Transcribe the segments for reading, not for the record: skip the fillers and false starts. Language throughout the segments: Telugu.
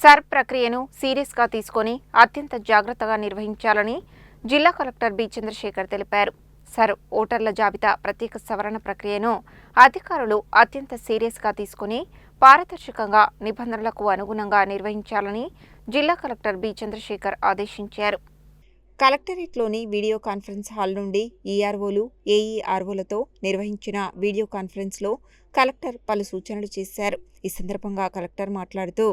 సర్ ప్రక్రియను సీరియస్గా తీసుకొని అత్యంత జాగ్రత్తగా నిర్వహించాలని జిల్లా కలెక్టర్ బి చంద్రశేఖర్ తెలిపారు. సర్ ఓటర్ల జాబితా ప్రత్యేక సవరణ ప్రక్రియను అధికారులు అత్యంత సీరియస్గా తీసుకుని పారదర్శకంగా నిబంధనలకు అనుగుణంగా నిర్వహించాలని జిల్లా కలెక్టర్ బి చంద్రశేఖర్ ఆదేశించారు. కలెక్టరేట్లోని వీడియో కాన్ఫరెన్స్ హాల్ నుండి ఈఆర్ఓలు, ఏఈఆర్ఓలతో నిర్వహించిన వీడియో కాన్ఫరెన్స్లో కలెక్టర్ పలు సూచనలు చేశారు. ఈ సందర్భంగా కలెక్టర్ మాట్లాడుతూ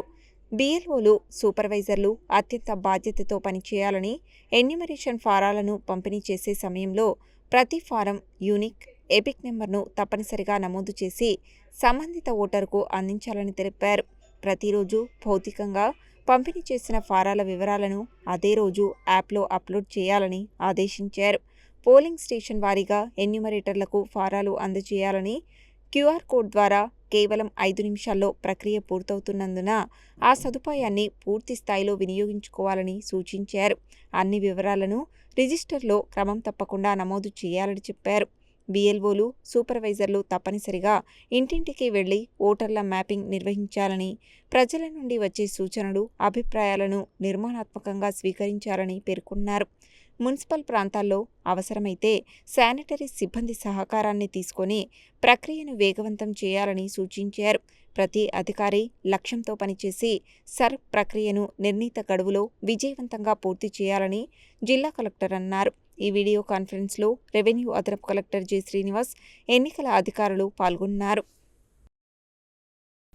బిఎల్ఓలు, సూపర్వైజర్లు అత్యంత బాధ్యతతో పనిచేయాలని, ఎన్యూమరేషన్ ఫారాలను పంపిణీ చేసే సమయంలో ప్రతి ఫారం యూనిక్, ఎపిక్ నెంబర్ను తప్పనిసరిగా నమోదు చేసి సంబంధిత ఓటరుకు అందించాలని తెలిపారు. ప్రతిరోజు భౌతికంగా పంపిణీ చేసిన ఫారాల వివరాలను అదే రోజు యాప్లో అప్లోడ్ చేయాలని ఆదేశించారు. పోలింగ్ స్టేషన్ వారీగా ఎన్యూమరేటర్లకు ఫారాలు అందజేయాలని, క్యూఆర్ కోడ్ ద్వారా కేవలం 5 నిమిషాల్లో ప్రక్రియ పూర్తవుతున్నందున ఆ సదుపాయాన్ని పూర్తి స్థాయిలో వినియోగించుకోవాలని సూచించారు. అన్ని వివరాలను రిజిస్టర్లో క్రమం తప్పకుండా నమోదు చేయాలని చెప్పారు. బిఎల్ఓలు, సూపర్వైజర్లు తప్పనిసరిగా ఇంటింటికి వెళ్లి ఓటర్ల మ్యాపింగ్ నిర్వహించాలని, ప్రజల నుండి వచ్చే సూచనలు, అభిప్రాయాలను నిర్మాణాత్మకంగా స్వీకరించాలని పేర్కొన్నారు. మున్సిపల్ ప్రాంతాల్లో అవసరమైతే శానిటరీ సిబ్బంది సహకారాన్ని తీసుకొని ప్రక్రియను వేగవంతం చేయాలని సూచించారు. ప్రతి అధికారి లక్ష్యంతో పనిచేసి సర్ ప్రక్రియను నిర్ణీత గడువులో విజయవంతంగా పూర్తి చేయాలని జిల్లా కలెక్టర్ అన్నారు. ఈ వీడియో కాన్ఫరెన్స్లో రెవెన్యూ అదనపు కలెక్టర్ జె శ్రీనివాస్, ఎన్నికల అధికారులు పాల్గొన్నారు.